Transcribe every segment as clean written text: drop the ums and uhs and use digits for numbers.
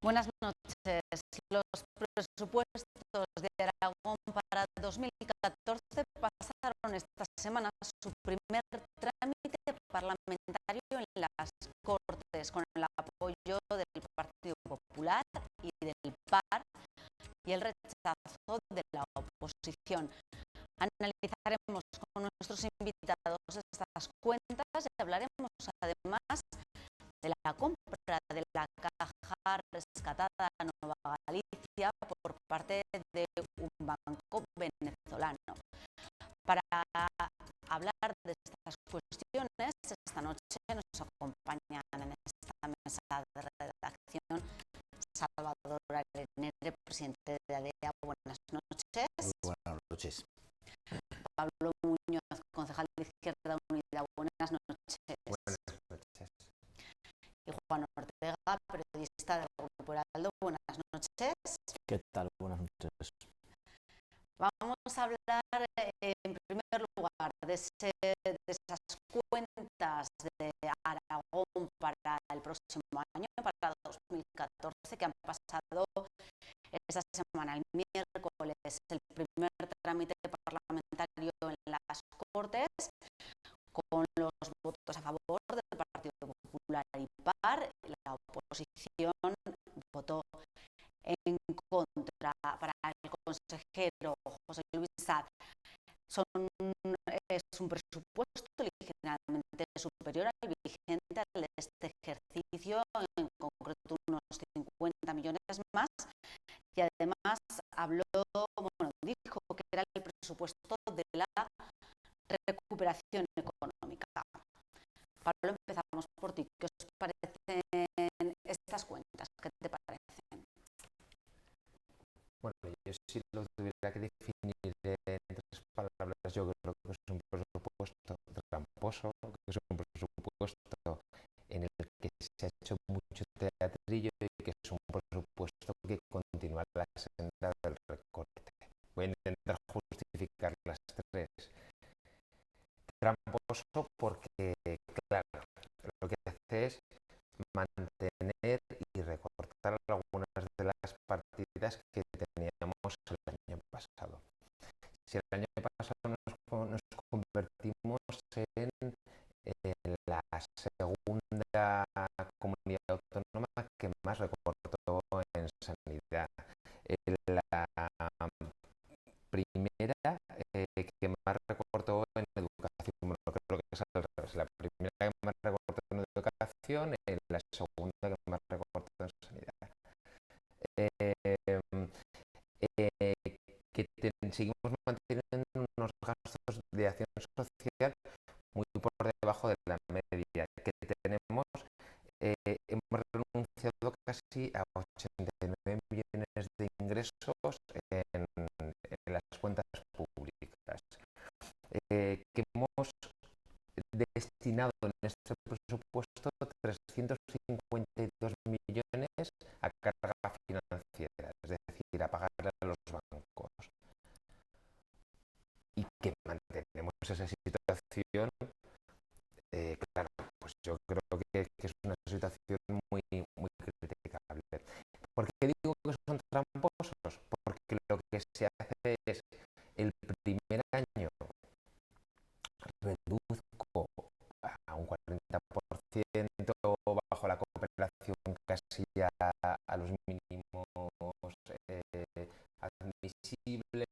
Buenas noches. Los presupuestos de Aragón para 2014 pasaron esta semana su primer trámite parlamentario en las Cortes, con el apoyo del Partido Popular y del PAR y el rechazo de la oposición. Analizaremos con nuestros invitados estas cuentas y hablaremos además de la compra de la caja rescatada Nueva Galicia por parte de un banco venezolano. Para hablar de estas cuestiones, esta noche nos acompañan en esta mesa de redacción Salvador Arenere, presidente de ADEA. Buenas noches. Muy buenas noches. Pablo Muñoz, concejal de Izquierda Unida. Buenas noches. Buenas noches. Y Juan Ortega, periodista del Grupo Heraldo. Buenas noches. ¿Qué tal? Buenas noches. Vamos a hablar en primer lugar de esas cuentas de Aragón para el próximo año, para 2014, que han pasado esta semana, el miércoles, el primer trámite parlamentario en las Cortes, con los votos a favor del Partido Popular y PAR. La oposición votó en contra. Para el consejero José Luis Saz es un presupuesto ligeramente superior al vigente al de este ejercicio, en concreto unos 50 millones más, y además dijo que era el presupuesto de la recuperación económica. Pablo, empezamos por ti. ¿Qué os parecen estas cuentas? ¿Qué te parecen? Bueno, yo si lo tuviera que definir en tres palabras, yo creo que es un presupuesto tramposo, que es un presupuesto en el que se ha hecho mucho teatrillo y que es un presupuesto que continúa la senda del recorte. Voy a intentar justificar las tres. Tramposo porque, claro, lo que hace es mantener y recortar algunas de las partidas que teníamos el año pasado. Si el año pasado nos convertimos en la segunda comunidad autónoma que más recortó en sanidad, la primera que más recortó en educación, bueno, creo que es al revés, la primera que más recortó en educación y la segunda que más recortó en sanidad. Seguimos manteniendo unos gastos de acción social muy por debajo de la media que tenemos. Hemos renunciado casi a 89 millones de ingresos en las cuentas públicas, que hemos destinado en este presupuesto 352 millones a carga financiera, es decir, a pagarle a los bancos. Y que mantenemos esa situación, claro, pues yo creo que es una situación muy criticable. ¿Por qué digo que son tramposos? Porque lo que se hace es, el primer año reduzco a un 40% bajo la cooperación casi a los mínimos admisibles,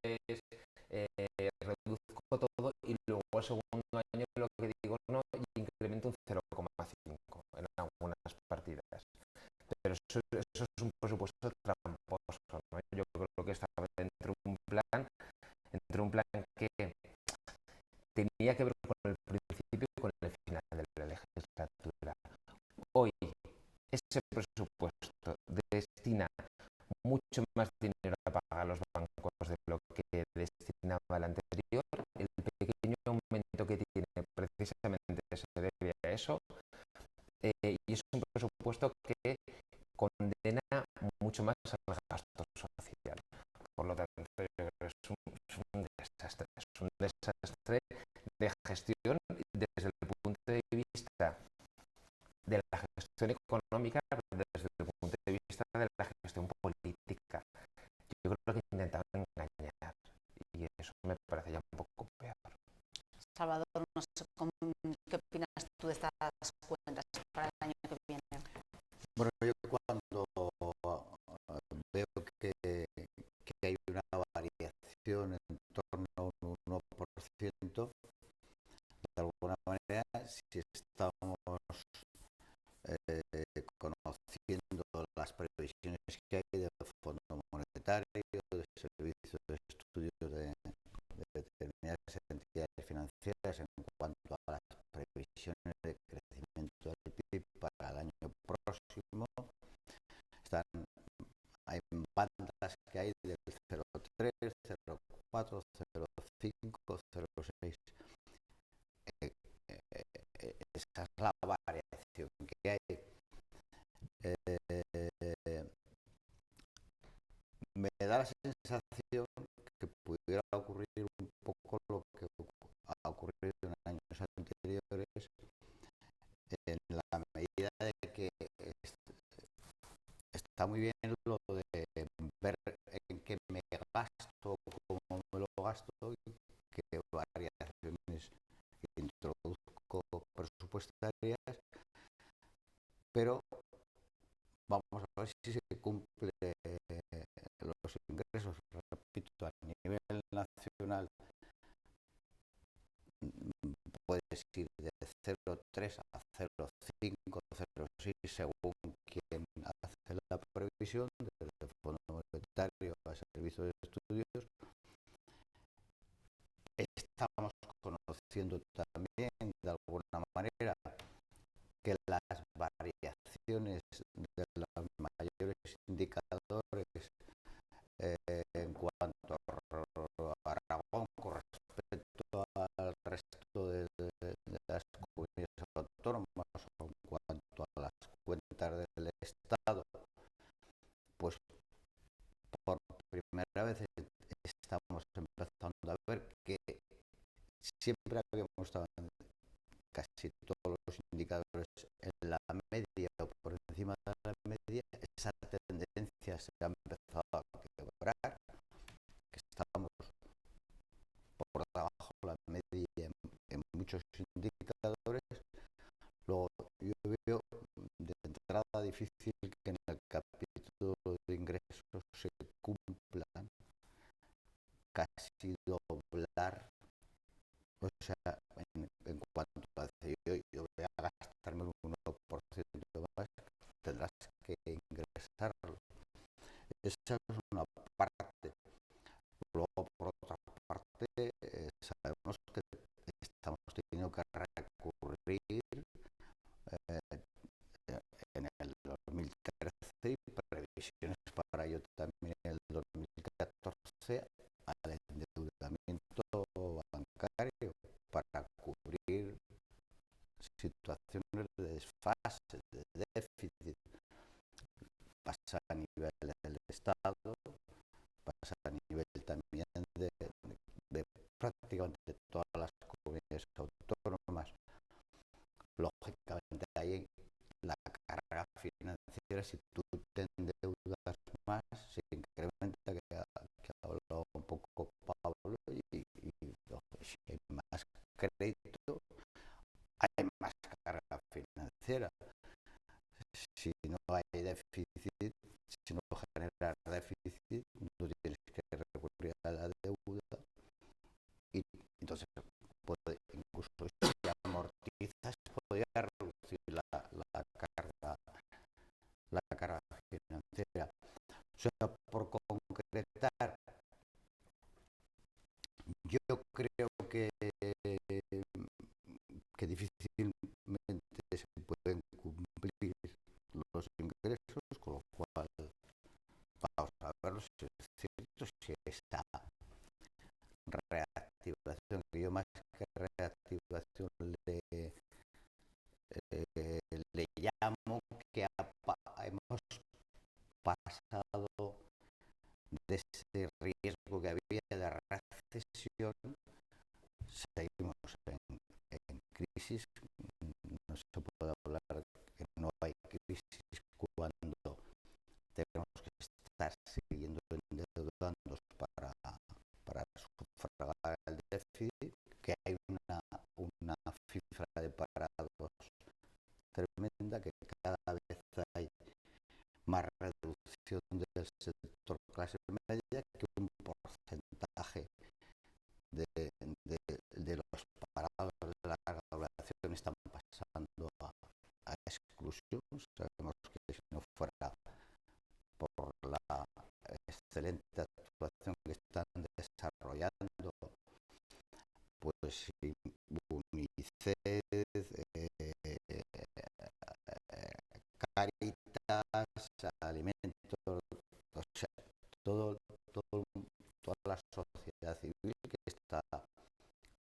reduzco todo y luego el segundo año lo que digo no, y incremento un 0,5 en algunas partidas. Pero eso es un presupuesto tramposo, ¿no? Yo creo que estaba dentro de un plan que tenía que ver con el principio y con el final de la legislatura. Hoy ese presupuesto destina mucho más dinero a pagar a los bancos de lo que destinaba el anterior. El pequeño aumento que tiene precisamente se debe a eso, y es un presupuesto que condena mucho más al gasto social. Por lo tanto, yo creo que es un desastre de gestión desde el punto de vista de la gestión económica, desde el punto de vista de la no sé qué opinas tú de estas cuentas para el año que viene. Bueno, yo cuando veo que hay una variación en torno a un 1%, de alguna manera, si estamos conociendo las previsiones que hay del Fondo Monetario, del Servicio de Estudios de determinadas entidades financieras en cuanto a las previsiones de crecimiento del PIB para el año próximo, hay bandas que hay del 0,3, 0,4, 0,5, 0,6. Esa es la variación que hay. Me da la sensación que pudiera ocurrir un poco lo que ha ocurrido en años anteriores, en la medida de que está muy bien lo de ver en qué me gasto, cómo me lo gasto, y qué variaciones introduzco presupuestarias, pero vamos a ver si se cumple los ingresos. Repito, a nivel nacional puedes ir de 0,3 a 0,5, 0,6 según quien hace la previsión, desde el Fondo Monetario a Servicio de Estudios. Estamos conociendo también, de alguna manera, que las variaciones de los mayores indicadores en cuanto a Aragón con respecto al resto de las comunidades autónomas, o en cuanto a las cuentas del Estado, pues por primera vez estamos empezando a ver que siempre habíamos estado en casi todos los indicadores en la media o por encima de la media. Esa tendencia se ha empezado a quebrar, que estamos por debajo de la media en muchos indicadores. Luego yo veo de entrada difícil que en el capítulo de ingresos se cumplan, casi doblar, o sea, en cuanto a yo voy a gastarme un 1% más, tendrás que ingresarlo. Esa es una parte. Luego, por otra parte, sabemos que estamos teniendo que recurrir en el 2013 y previsiones para ello también en el 2014 al endeudamiento bancario para cubrir situaciones de desfase, de déficit. Pasa a nivel del Estado, pasa a nivel también de prácticamente todas las comunidades autónomas. Lógicamente ahí la carga financiera, si tú te endeudas más, se incrementa, que ha hablado un poco Pablo, y si hay más crédito, hay más carga financiera. Si no hay déficit, si no generas déficit, tú tienes que recurrir a la deuda, y entonces incluso si amortizas, podría reducir la carga financiera. O sea, por concretar, yo creo que difícilmente se pueden cumplir los ingresos, con lo cual vamos a ver si es cierto, si esta reactivación, que yo más que reactivación le llamo, que hemos pasado de ese riesgo que había de recesión, seguimos en crisis. No se puede hablar que no hay crisis cuando tenemos que estar siguiendo endeudándonos para sufragar el déficit, que hay una cifra de parados tremenda, que cada vez hay más reducción del sector clase media, que un porcentaje de los parados de larga duración están pasando a exclusión. Sabemos que si no fuera por la excelente actuación que están desarrollando, pues UNICEF, Cáritas, Alimentos, o sea, todo, toda la sociedad civil que está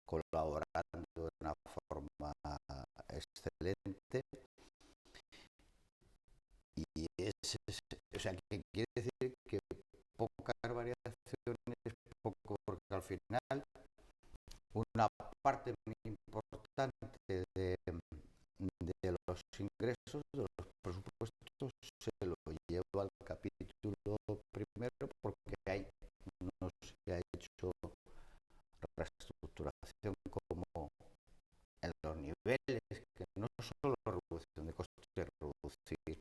colaborando de una forma excelente. Y o sea, que quiere decir que pocas variaciones, poco, porque al final una parte muy importante de los ingresos de los presupuestos se lo lleva al capítulo primero, porque no se ha hecho reestructuración como en los niveles, que no solo reducción de costes, reducir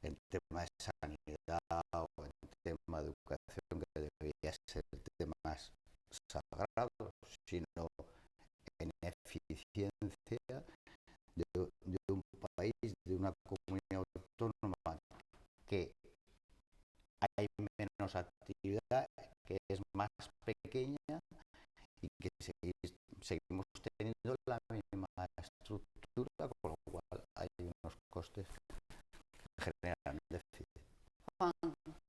en tema de sanidad o en tema de educación, que debería ser temas sagrados, sino en eficiencia de un país, de una comunidad autónoma que hay menos actividad, que es más pequeña y que seguimos teniendo la misma estructura, con lo cual hay unos costes que generan déficit. Juan,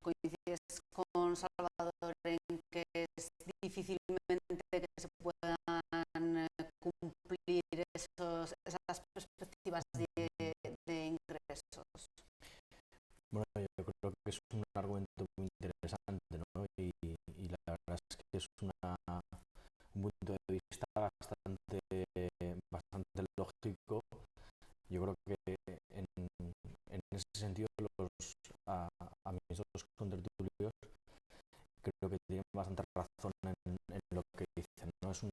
¿coincides con Salvador en que es difícilmente que se puedan cumplir esas perspectivas de ingresos? Bueno, yo creo que es un argumento muy interesante, ¿no? Y la verdad es que es un punto de vista bastante lógico. Yo creo que en ese sentido a mis dos contertulios creo que tienen bastante razón en lo que dicen, ¿no? Es un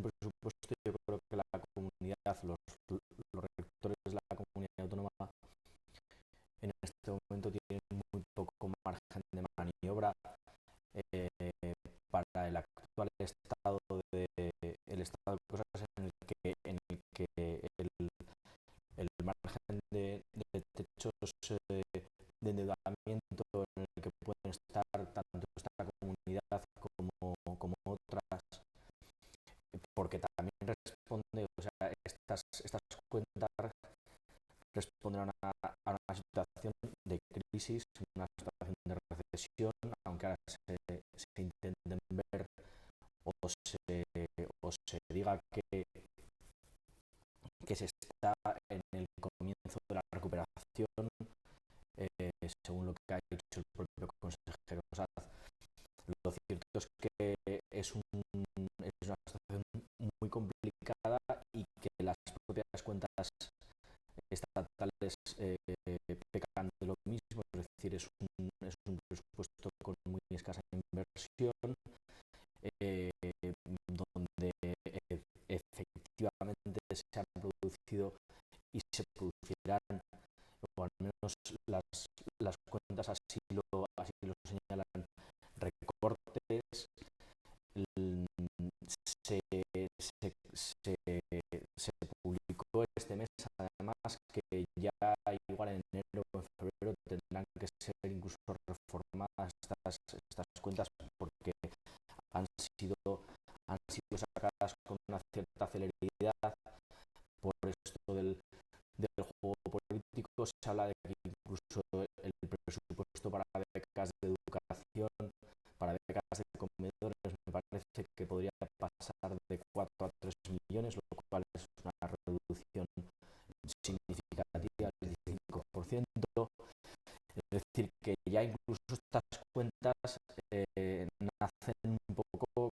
presupuesto, yo creo que la comunidad, los rectores de la comunidad autónoma en este momento tienen muy poco margen de maniobra para el actual estado de cosas en el que el margen de techos de endeudamiento en el que pueden estar tanto esta comunidad como otras, porque también responde, o sea, estas cuentas responden a una situación de crisis, una situación de recesión, aunque ahora se intenten ver o se diga que se está en el comienzo de la recuperación, según lo que ha dicho el propio consejero Saz. Lo cierto es que es una situación muy complicada y que las propias cuentas estatales pecan de lo mismo, es decir, es un presupuesto con muy escasa inversión, donde efectivamente se han producido y se producirán, o al menos las cuentas así lo señalan, recortes. Se publicó este mes además que ya igual en enero o en febrero tendrán que ser incluso reformadas estas cuentas, porque han sido sacadas con una cierta celeridad por esto del juego político. Se habla de que incluso el presupuesto para becas de educación, para becas de comedores, me parece que podría pasar de 4 a 3 millones, lo cual es una reducción significativa del 25%. Es decir, que ya incluso estas cuentas nacen un poco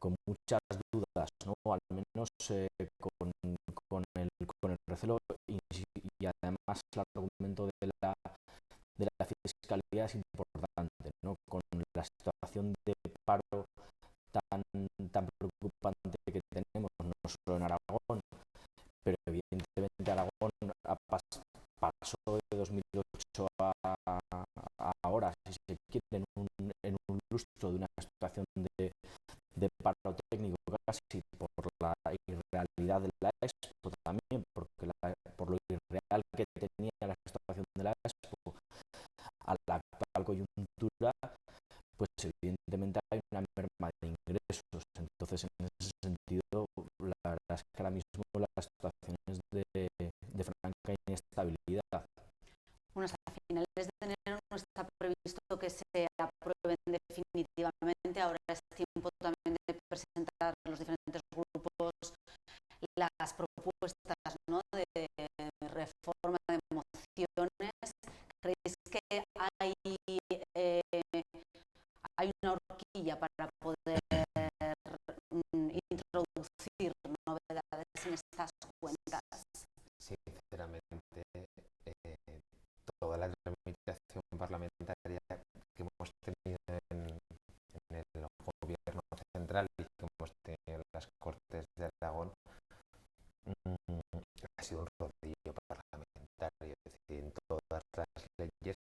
con muchas dudas, ¿no? Al menos con el recelo, y además el argumento de la fiscalidad es importante, ¿no? Con la situación de paro tan preocupante que tenemos, no solo en Aragón, pero evidentemente Aragón pasó de 2008 a ahora, si se quiere, en un lustro de una situación de paro técnico casi por la irrealidad de la Expo también, porque por lo irreal que tenía la situación de la Expo a la actual coyuntura, pues evidentemente hay una merma de ingresos. Entonces, en ese sentido, la verdad es que ahora mismo la situación es de franca inestabilidad. Bueno, hasta finales de enero no está previsto que se aprueben definitivamente. Ahora es tiempo también de presentar a los diferentes grupos las propuestas, ¿no?, de reforma, de mociones. ¿Creéis que hay una horquilla para poder introducir novedades en estas cuentas? Sinceramente, toda la tramitación parlamentaria que hemos tenido en el gobierno central y que hemos tenido en las Cortes de Aragón ha sido un rodillo parlamentario. Es decir, en todas las leyes,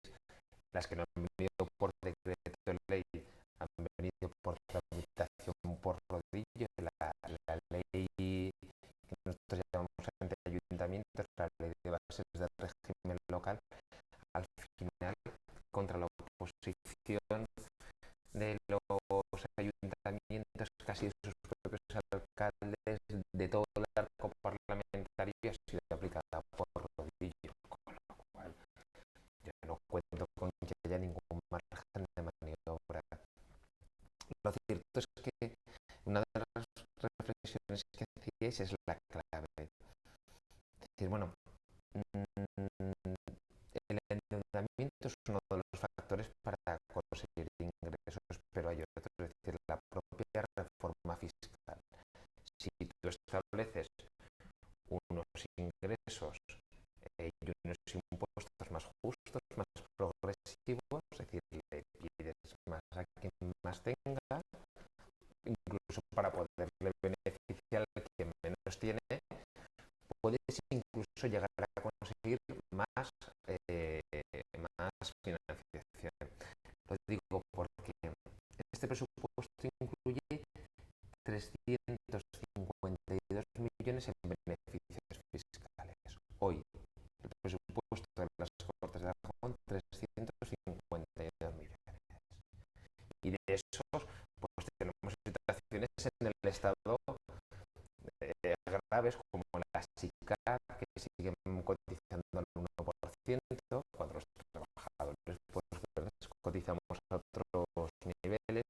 las que no han venido por decreto ley, han venido por tramitación por rodillo. La ley que nosotros llamamos ante ayuntamientos, la ley de bases del régimen local, al final, contra la oposición de los ayuntamientos, casi de sus propios alcaldes, de todo el arco parlamentario, ha sido aplicada por rodillo, con lo cual yo no cuento con que haya ningún margen de maniobra. Lo cierto es que una de las reflexiones que hacíais es la clave. Es decir, bueno, el endeudamiento es uno de los factores para conseguir ingresos, pero hay otros, es decir, la propia reforma fiscal. Si tú estableces unos ingresos y unos impuestos más justos, más progresivos, es decir, le pides más a quien más tenga, incluso para poderle beneficiar al que menos tiene, puedes incluso llegar a conseguir más financiación. Lo digo porque este presupuesto incluye 352 millones en beneficios fiscales. Hoy, el presupuesto de las Cortes de Aragón, 352 millones. Y de esos, pues tenemos situaciones en el Estado graves como la SICAP, que siguen cotizando al 1%, cuando los trabajadores cotizamos a otros niveles.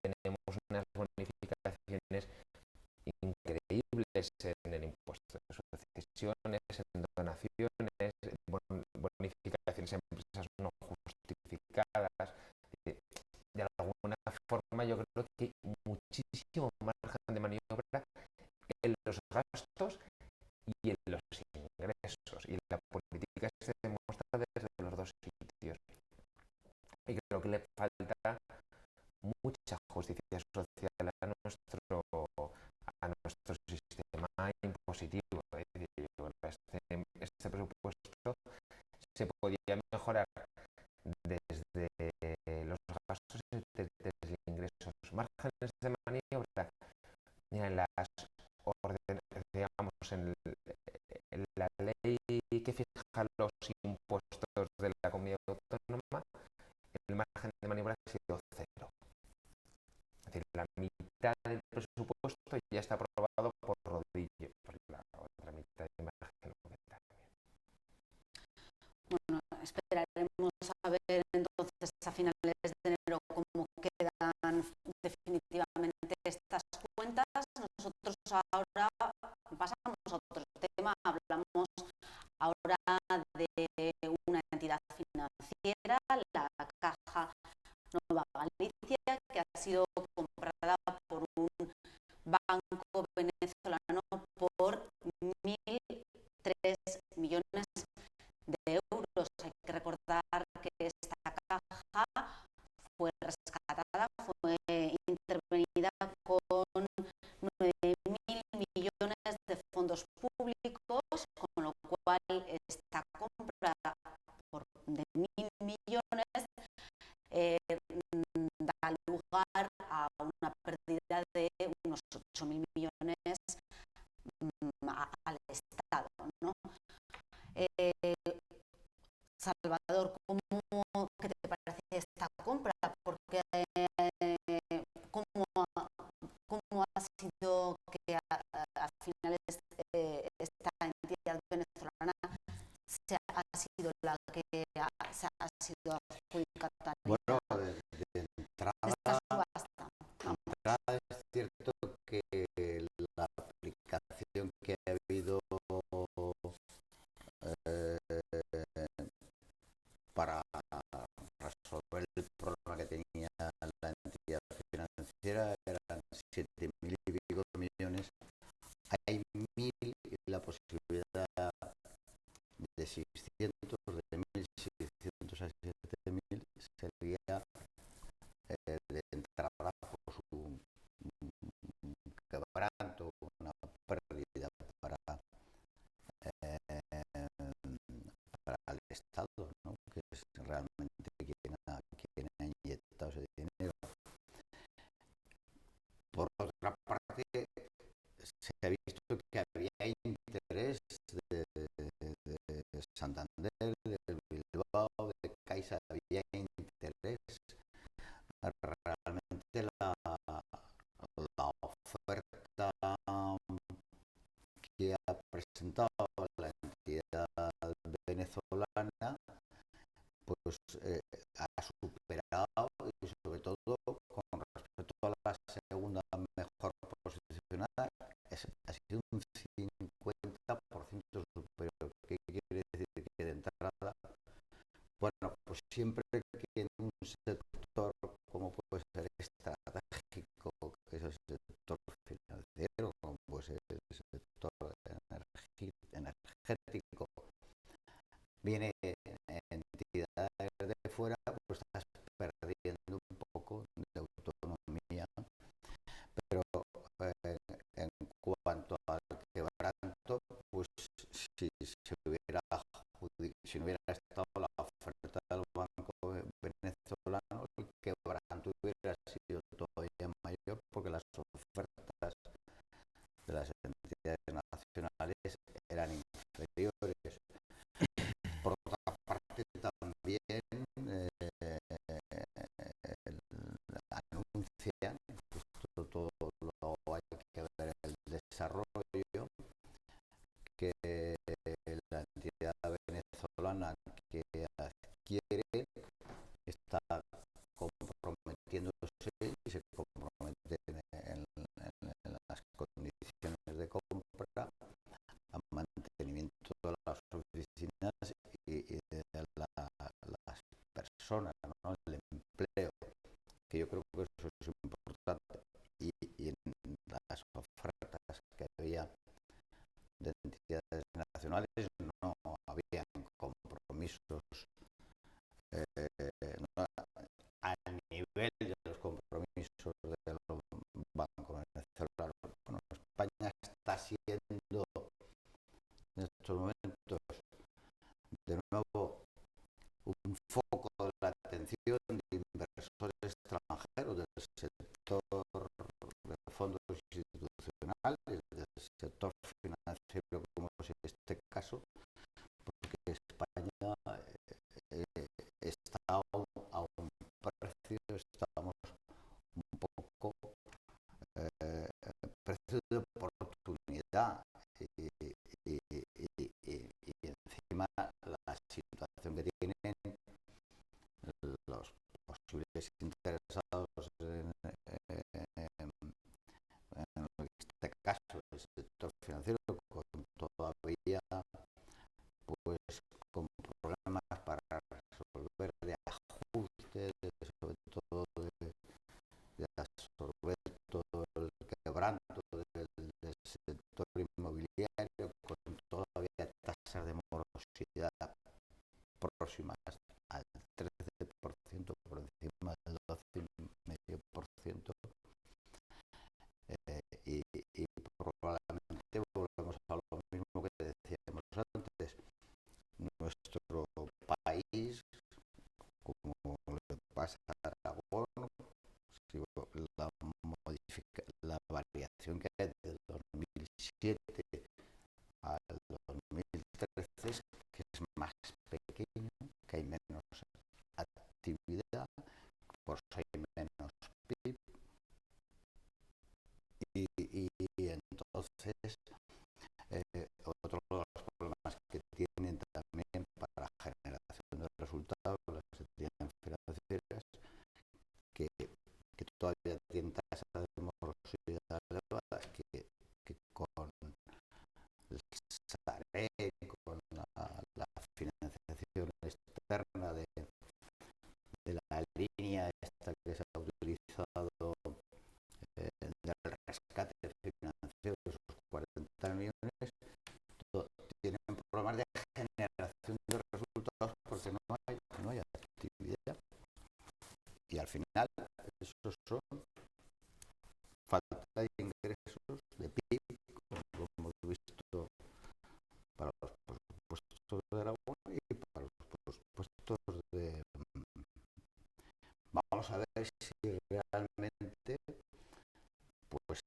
Tenemos unas bonificaciones increíbles en el impuesto de sucesiones, en donaciones, bonificaciones en empresas no justificadas. De alguna forma yo creo que hay muchísimo margen de maniobra en los gastos y en los ingresos, y la política se demuestra desde los dos sitios. Y creo que le falta mucha justicia social a nuestro sistema impositivo. Este presupuesto se podía mejorar desde los gastos y desde ingresos. Márgenes de maniobra en las digamos, en la ley que fija los impuestos de la comunidad autónoma, el margen de maniobra ha sido cero. Es decir, la mitad del presupuesto ya está aprobado por rodillo, por la otra mitad de margen. Bueno, esperaremos a ver entonces a finales de enero cómo quedan definitivamente estas cuentas. Nosotros ahora pasamos a otro tema, hablamos ahora de una entidad financiera, la Caja Nueva Galicia, que ha sido comprada por un banco venezolano por 1.003 millones de euros. Hay que recordar que esta caja fue rescatada que cómo ha sido que a finales esta entidad venezolana ha sido la que ha sido adjudicataria Bueno, de de esta subasta. entrada es cierto que la aplicación que ha habido eh, para resolver el problema que tenía la entidad financiera eran 7.000 y pico millones. Hay 1.000 y la posibilidad de 600, de 1.600 a 7.000 sería de entrada por su quebranto, una pérdida para el Estado, ¿no? Que es realmente quien ha inyectado ese dinero. Por otra parte, se ha visto que había interés de Santander, de Bilbao, de Caixa, había interés. Realmente la oferta que ha presentado la entidad venezolana pues ha superado, y sobre todo con respecto a la segunda mejor posicionada ha sido un 50% superior. ¿Qué quiere decir? Que de entrada, bueno, pues siempre que en un sector como puede ser estratégico, que es el sector financiero, como puede ser el sector energético, viene entidades de fuera, pues estás perdiendo un poco de autonomía. Pero en cuanto al quebranto, pues si no hubiera estado la oferta del Banco Venezolano, el quebranto hubiera sido todavía mayor, porque las ofertas de las entidades nacionales eran inferiores. Por otra parte, también anuncian, todo lo hay que ver el desarrollo, que la entidad venezolana que adquiere está comprometiéndose y se compromete en las condiciones de compra a mantenimiento de las oficinas y de las personas, ¿no? El empleo, que yo creo que eso es importante. Y en las ofertas que había de entidades nacionales no había compromisos no, a nivel de los compromisos del Banco Venezolano. Bueno, España está siendo en estos momentos de nuevo un foco de la atención de inversores extranjeros, del sector de fondos institucionales, del sector financiero, como es este caso, porque España está a un precio, estamos un poco precio de oportunidad, y encima la situación que tienen los posibles interesados en este caso el sector financiero, con todavía pues con problemas para resolver de ajuste, sobre todo de absorber todo el quebranto del sector inmobiliario, con todavía tasas de morosidad próximas al 13%, por encima del 12,5%, y probablemente volvemos a lo mismo que decíamos antes. Nuestro país, como le pasa a Aragón, si la variación que hay del 2007 al 2013 es que es más pequeño, que hay menos actividad, por 6 menos PIB, y entonces otro de los problemas que tienen también para la generación de resultados las entidades financieras, que todavía tienen tasas de morosidad elevadas, que con el Sareb, con la financiación externa de la línea esta que se ha utilizado del rescate financiero, esos 40 millones, tienen problemas de generación de resultados porque no hay actividad. Y al final, esos son falta de ingresos de PIB, como hemos visto para los presupuestos de Aragón y para los presupuestos de... Vamos a ver si realmente pues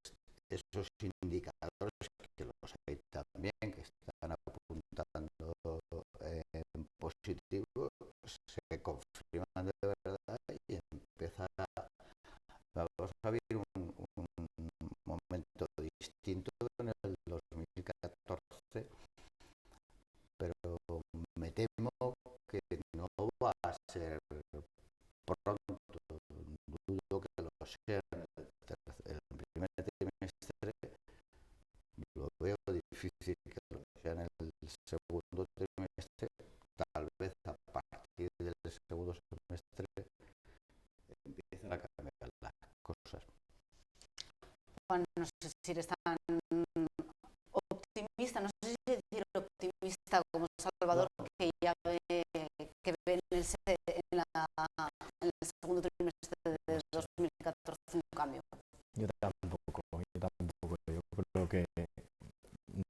esos indicadores, que los hay también, que están apuntando en positivo, se confirman de verdad y empieza vamos a vivir un momento distinto en el 2014, pero me temo que no va a ser pronto, dudo que lo sea el primer trimestre, lo veo difícil que lo sea en el segundo trimestre, tal vez a partir del segundo semestre empiezan a cambiar las cosas. Bueno, no sé si eres tan optimista, no sé si decir optimista como Salvador, que ya ve en el segundo trimestre de 2014 un cambio. Yo tampoco. Yo creo que,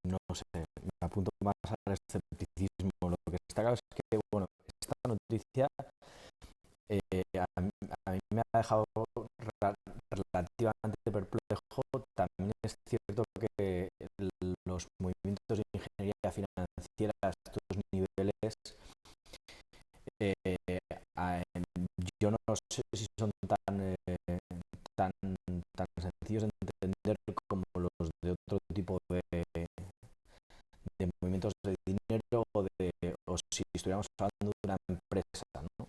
no sé, me apunto más al escepticismo. Lo que está claro es que, bueno, esta noticia a mí me ha dejado relativamente perplejo. También es cierto que los movimientos de ingeniería financiera a estos niveles, yo no sé si son tan sencillos de entender como los de otro tipo de movimientos de dinero, o si estuviéramos hablando de una empresa, ¿no?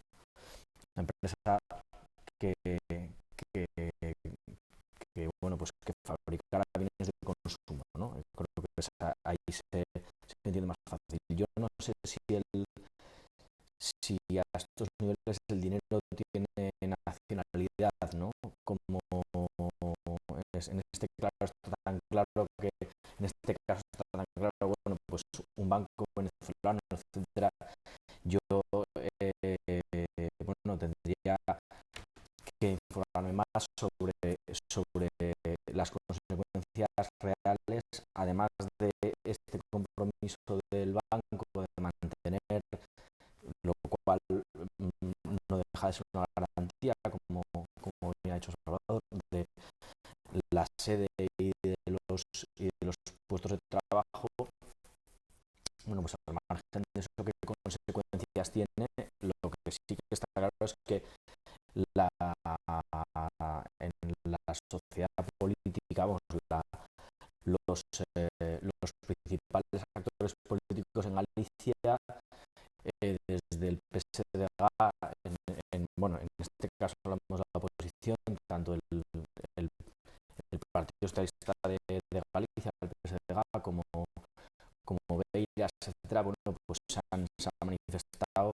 Una empresa que bueno, pues que fabricara bienes de consumo, ¿no? Creo que ahí se entiende más fácil. Yo no sé si a estos niveles el dinero tiene nacionalidad, ¿no? Como en este caso está tan claro que bueno, pues un banco venezolano, etcétera. Yo bueno, tendría que informarme más sobre las consecuencias reales, además de este compromiso del banco de mantener, lo cual no deja de ser una garantía, como ya ha hecho Salvador, de la sede y de los puestos de trabajo. Bueno, pues al margen de eso, ¿qué consecuencias tiene? Lo que sí que está claro es que en la sociedad política, los principales actores políticos en Galicia, desde el PSDG, bueno, en este caso hablamos de la oposición, tanto el Partido Socialista de Galicia, el PSDG, como Beiras, etcétera, bueno, pues se han manifestado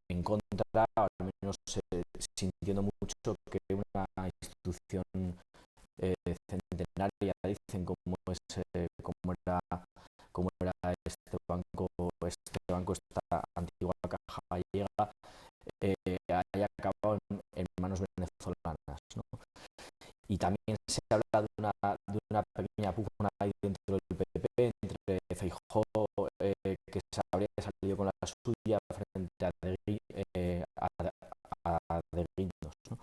en contra, o al menos sintiendo mucho que una institución centenaria, dicen, como era este banco, esta antigua caja gallega, haya acabado en manos venezolanas, ¿no? Y también se habla de una pequeña pugna ahí dentro del PP entre Feijóo, que se habría salido con la suya frente a De Guindos, ¿no?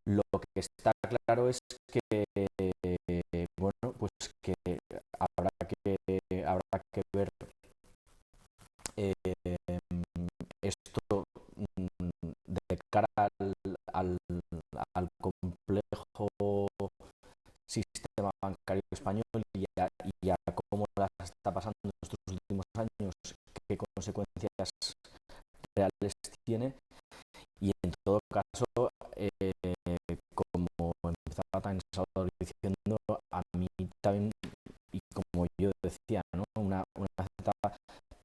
Lo que está claro es que bueno, pues que habrá que ver esto al, al complejo sistema bancario español y a cómo las está pasando en estos últimos años, qué consecuencias reales tiene. Y en todo caso, como empezaba también Salvador diciendo, a mí también, y como yo decía, ¿no? una cierta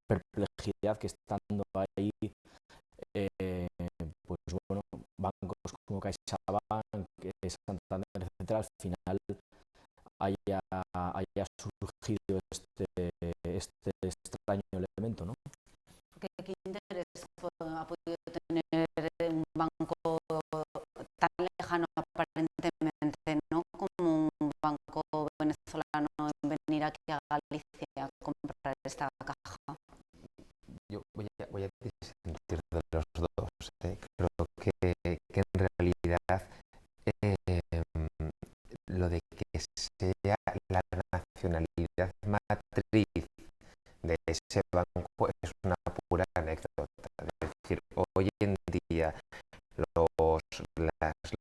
perplejidad que estando ahí, pues bueno, bancos como CaixaBank, Santander, etcétera, al final haya surgido este extraño elemento, ¿no? ¿Qué interés ha podido tener un banco tan lejano aparentemente, ¿no? Como un banco venezolano en venir aquí a Galicia a comprar esta caja? Yo voy a disentir de los dos. Creo que en realidad lo de que sea la nacionalidad matriz de ese banco es una pura anécdota. Es decir, hoy en día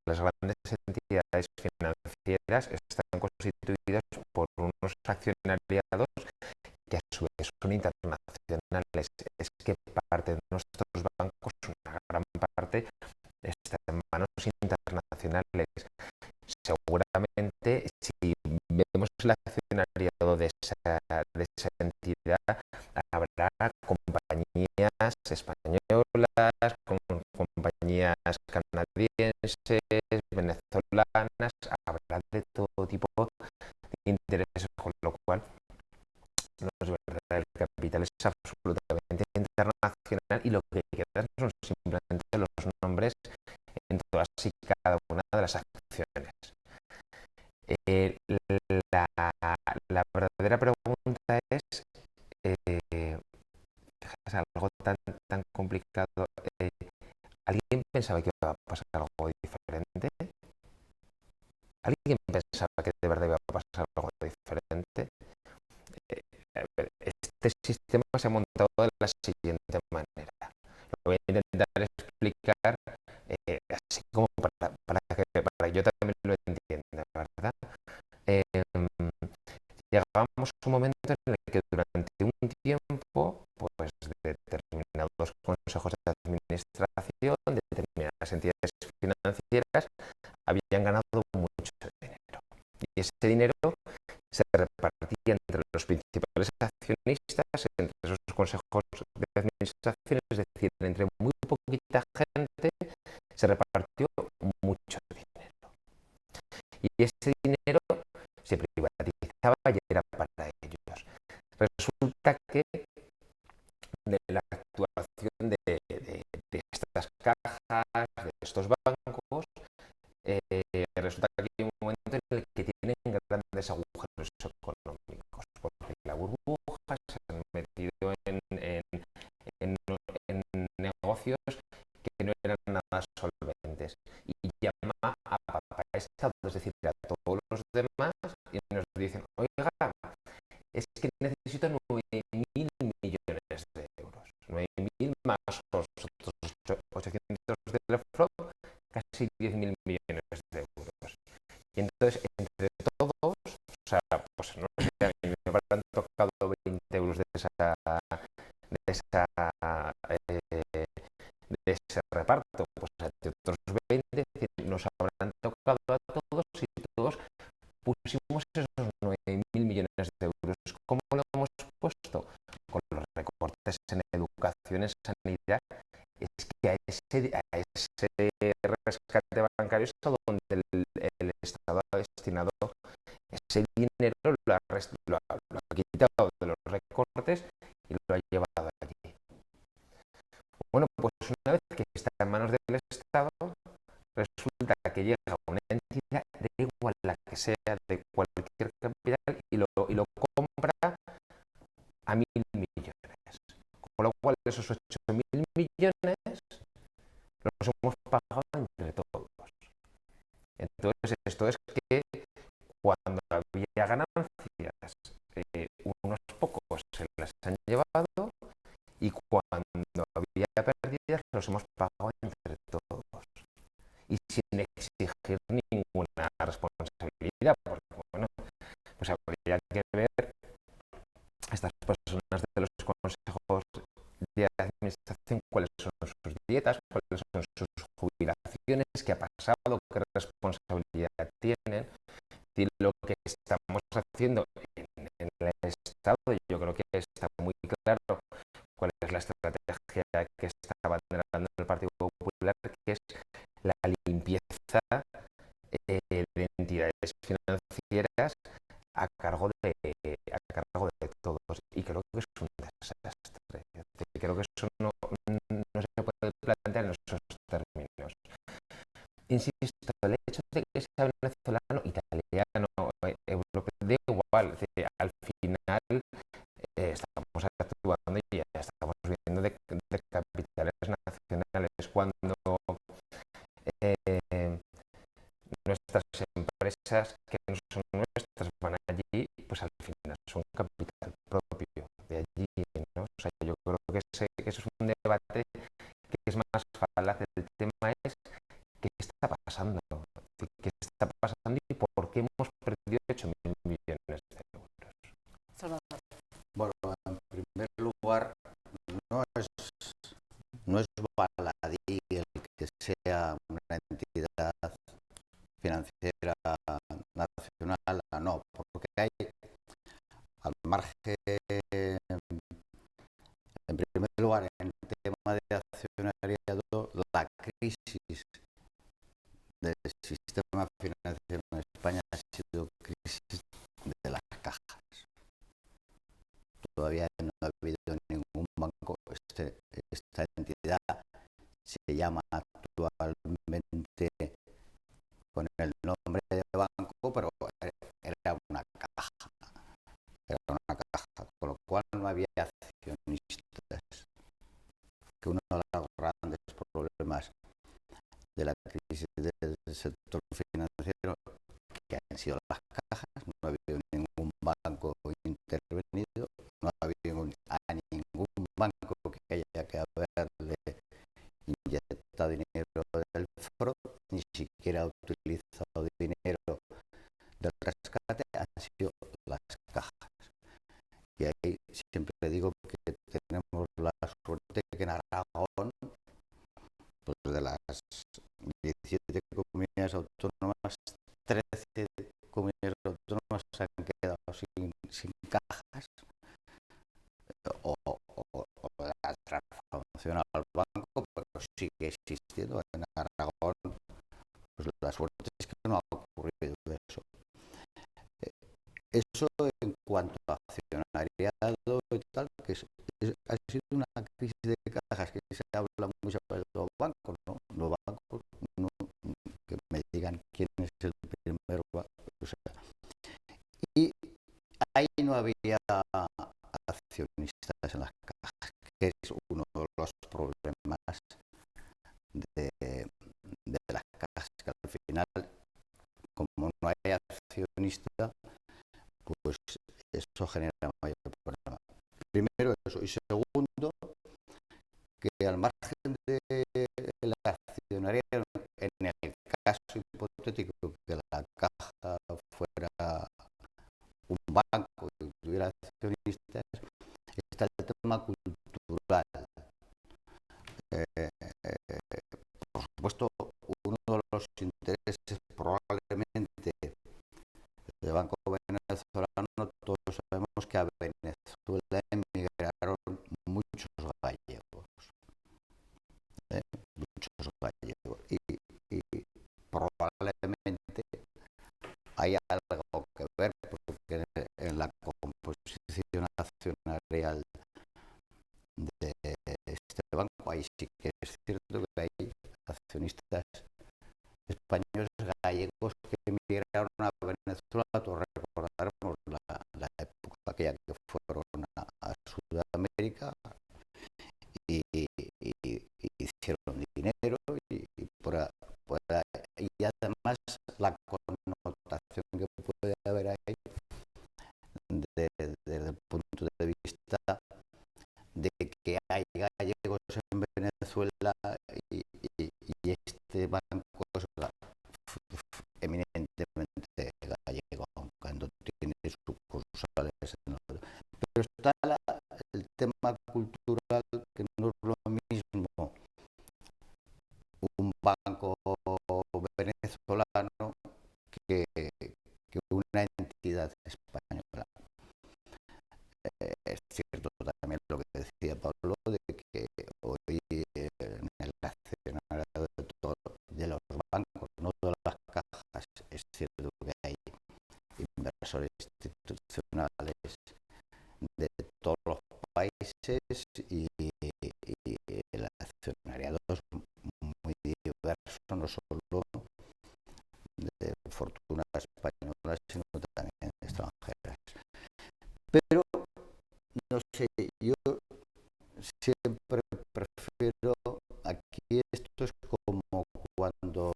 las grandes entidades financieras están constituidas por unos accionariados que a su vez son internacionales. Es que parte de nuestros bancos, una gran parte, está en manos internacionales. Seguramente, si vemos el accionariado de esa entidad, habrá compañías españolas, compañías canadienses, venezolanas, habrá de todo tipo de intereses, con lo cual no es verdad, el capital es absolutamente internacional y lo que quedan son simplemente los nombres en todas y cada una de las acciones. La verdadera pregunta es algo tan complicado. ¿Alguien pensaba que iba a pasar algo diferente? ¿Alguien pensaba que de verdad iba a pasar algo diferente? Este sistema se ha montado de la siguiente manera. Lo voy a intentar explicar así como para que yo también lo entienda, ¿verdad? Llegamos a un momento en el que durante un tiempo, pues determinados consejos de administración, determinadas entidades financieras habían ganado mucho dinero. Y ese dinero se repartía entre los principales accionistas, entre esos consejos de administración, es decir, entre muy poquita gente se repartió mucho dinero. Y ese dinero se privatizaba y era para ellos. Resulta que de la actuación de estas cajas, de estos bancos, resulta que hay un momento en el que tienen grandes agujeros económicos, porque la burbuja se han metido en negocios que no eran nada solventes y llama a papá Estado, es decir, a todos los demás, y nos dicen, oiga, es que necesito 9.000 millones de euros, 9.000 más los otros 800 del FROB, casi 10.000 millones de euros. Y entonces, entre todos, o sea, pues no sé, a mí me habrán tocado 20 euros de ese reparto, pues entre otros 20 nos habrán tocado a todos y todos pusimos esos 9.000 millones de euros. ¿Cómo lo hemos puesto? Con los recortes en educación, en sanidad. Es que a ese rescate bancario es a donde el Estado ha destinado ese dinero, lo ha quitado de los recortes y lo ha llevado allí. Bueno, pues una vez que está en manos del Estado, resulta que llega una entidad, da igual la que sea, de cualquier capital, y lo compra a 1.000 millones. Con lo cual, esos 8.000 millones los hemos pagado entre todos. Entonces, esto es que cuando había ganancias, unos pocos se las han llevado, y cuando había pérdidas, los hemos pagado entre todos. y sin exigir ninguna responsabilidad, porque bueno, pues habría que ver a estas personas de los consejos de administración cuáles son sus dietas, cuáles son sus jubilaciones, qué ha pasado, qué responsabilidad tienen. Y lo que estamos haciendo en el Estado, yo creo que está muy claro cuál es la estrategia que está abanderando el Partido Popular, que es la limpieza de entidades financieras a cargo de todos. Y creo que es un desastre. Creo que eso no se puede plantear en esos términos. Insisto, el hecho de que sea venezolano, italiano, europeo, da igual. Al final estamos actuando y ya estamos viendo de capitales nacionales. Cuando nuestras empresas, que no son nuestras, van allí, pues al final son capital propio de allí, ¿no? O sea, yo creo que eso es un debate que es más falaz. El tema es qué está pasando, y por qué hemos perdido 8.000 millones de euros. Salvador. Bueno, en primer lugar, no es baladí el que sea una entidad financiera nacional, no, porque hay, al margen, en primer lugar, en el tema de accionariado, la crisis del sistema financiero en España ha sido crisis de las cajas. Todavía no ha habido ningún banco. Esta entidad se llama actualmente con el nombre de banco, pero era una caja. Era una caja, con lo cual no había accionistas. Que uno de los grandes problemas de la crisis del sector financiero, que han sido las cajas, no ha habido ningún banco intervenido, no ha habido a ningún banco que haya que haberle inyectado dinero del FROD, ni siquiera ha utilizado dinero del rescate, han sido las cajas. Y ahí siempre digo que tenemos la suerte que en Aragón, pues de las 17 comunidades autónomas, 13 comunidades autónomas se han quedado sin cajas o la transformación al banco, pero sigue existiendo en Aragón. Pues la suerte es que no ha ocurrido eso. Eso en cuanto a accionariado y tal, que ha sido una crisis de cajas que se habla mucho de los bancos, ¿no? Los bancos, no, que me digan quién es el primer banco. O sea, y ahí no había accionistas en las cajas, que es uno de los problemas de las cajas, que al final, como no hay accionista, pues eso genera mayor problema. Primero eso, y segundo, que al margen del accionariado, en el caso hipotético que la caja fuera un banco y tuviera accionistas, está el tema cultural. Por supuesto, uno de los intereses probablemente del Banco Venezolano, todos sabemos que a Venezuela emigraron muchos gallegos, y probablemente hay algo que ver, porque en la composición accionarial de este banco ahí sí que es cierto que hay accionistas españoles gallegos que emigraron a Venezuela. Todos recordaremos la época aquella que fueron a Sudamérica y hicieron dinero y además la connotación que puede haber ahí desde el punto de vista de que hay gallegos en Venezuela y este banco es tema cultural que no es lo mismo un banco venezolano que una entidad española. Es cierto también lo que decía Pablo, de que hoy en el accionariado de los bancos, no de las cajas, es cierto que hay inversores institucionales de todos los países y el accionariado es muy diverso, no solo de fortunas españolas, sino también extranjeras. Pero, no sé, yo siempre prefiero, aquí esto es como cuando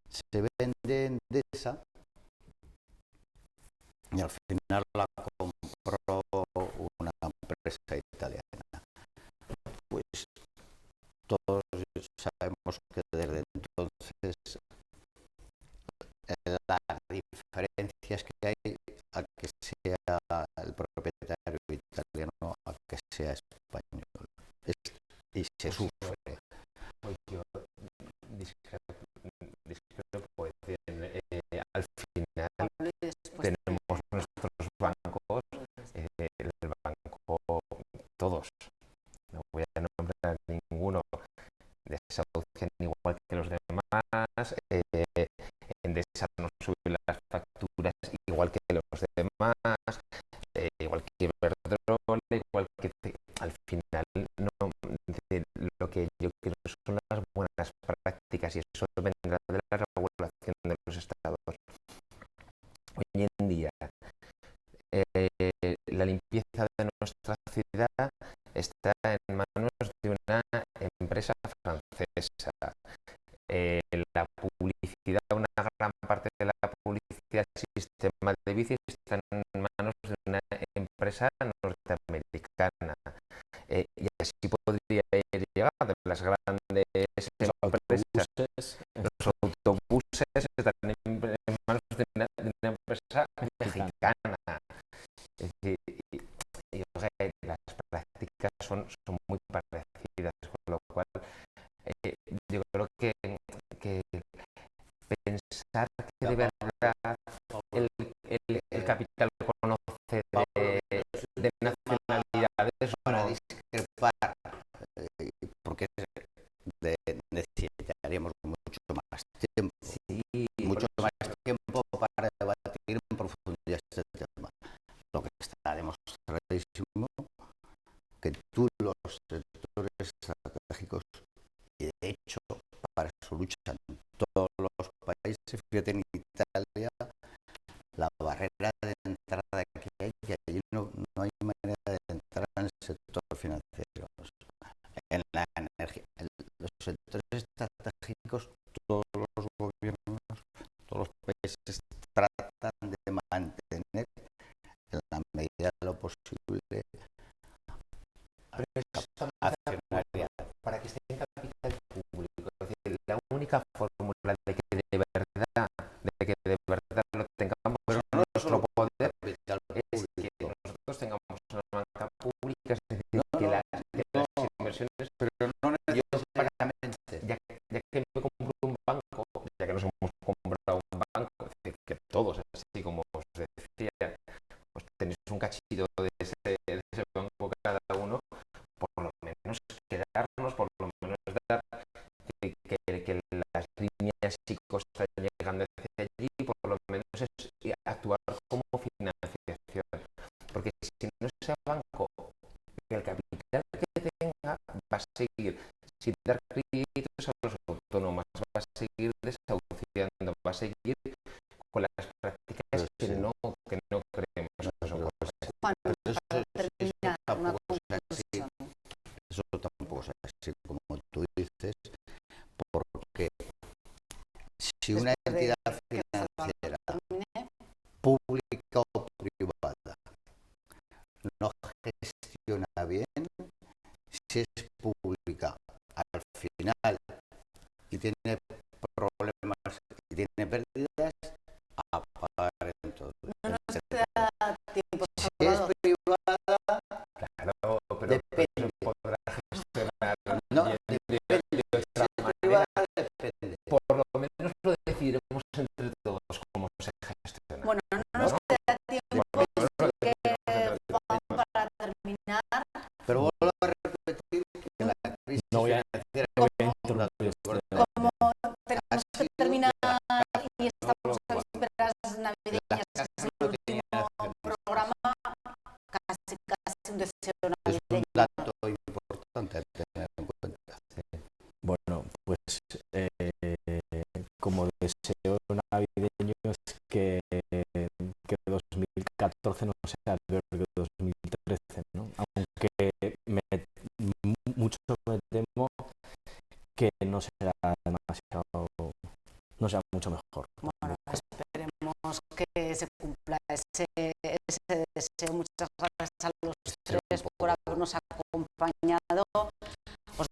se vende Endesa y al final la compró una empresa italiana. Pues todos sabemos que desde entonces las diferencias que hay a que sea el propietario italiano a que sea español. Y se sufre. Pues yo discrepo, pues, al final tenemos nuestros bancos, el banco, todos, no voy a nombrar ninguno, desahucian igual que los demás, Endesa no sube las facturas igual que los demás, igual que Iberdrola, igual que al final no, lo que yo creo son las buenas prácticas y eso vendrá de la regulación de los estados. Hoy en día la limpieza de nuestra ciudad está en manos de una empresa francesa. La publicidad, una gran parte de la publicidad del sistema de bicis está en manos de una empresa norteamericana. Y así podría ir llegando. Las grandes empresas, los autobuses están en manos de una empresa mexicana. Es decir, las prácticas son muy parecidas, con lo cual yo creo que pensar que de verdad el capital conoce de nacionalidades Para no. discrepar, porque necesitaríamos mucho más tiempo, mucho más tiempo para debatir en profundidad este tema. Lo que está demostradísimo que tú los sectores estratégicos, y de hecho para eso luchan todos los países, fíjate en Italia, la barrera de entrada que hay, que allí no hay manera de entrar en el sector financiero. En la energía, en los sectores estratégicos, todos los gobiernos, todos los países tratan de mantener en la medida de lo posible accionariado. Para que esté en capital público, es decir, la única fórmula de que de verdad lo tengamos Pero en no nuestro solo poder capital es que público, nosotros tengamos una banca pública, es decir, no, que no, las no, inversiones, pero no yo para, necesariamente. ya que me compro un banco, ya que nos hemos comprado un banco, es decir, que todos, así como os decía, pues tenéis un cachito de ese banco cada uno, por lo menos quedarnos, por lo menos dar que las líneas psicos están llegando hacia allí, por lo menos es actuar como financiación, porque si no ese banco, el capital que tenga va a seguir sin dar créditos a los autónomos, va a seguir desahuciando, va a seguir con las prácticas que no creemos que son correctas. Juan, para terminar, una conclusión. Eso tampoco es así como tú dices, porque si una entidad financiera pública o privada no gestiona bien, si es pública al final y tiene problemas y tiene pérdidas, a pagar en todo. No nos queda tiempo, Si es Salvador. privada, como deseo navideño es que 2014 no sea peor que 2013, ¿no? Aunque mucho me temo que no será demasiado, no será mucho mejor. Bueno, esperemos que se cumpla ese deseo. Muchas gracias a los tres por habernos acompañado. Os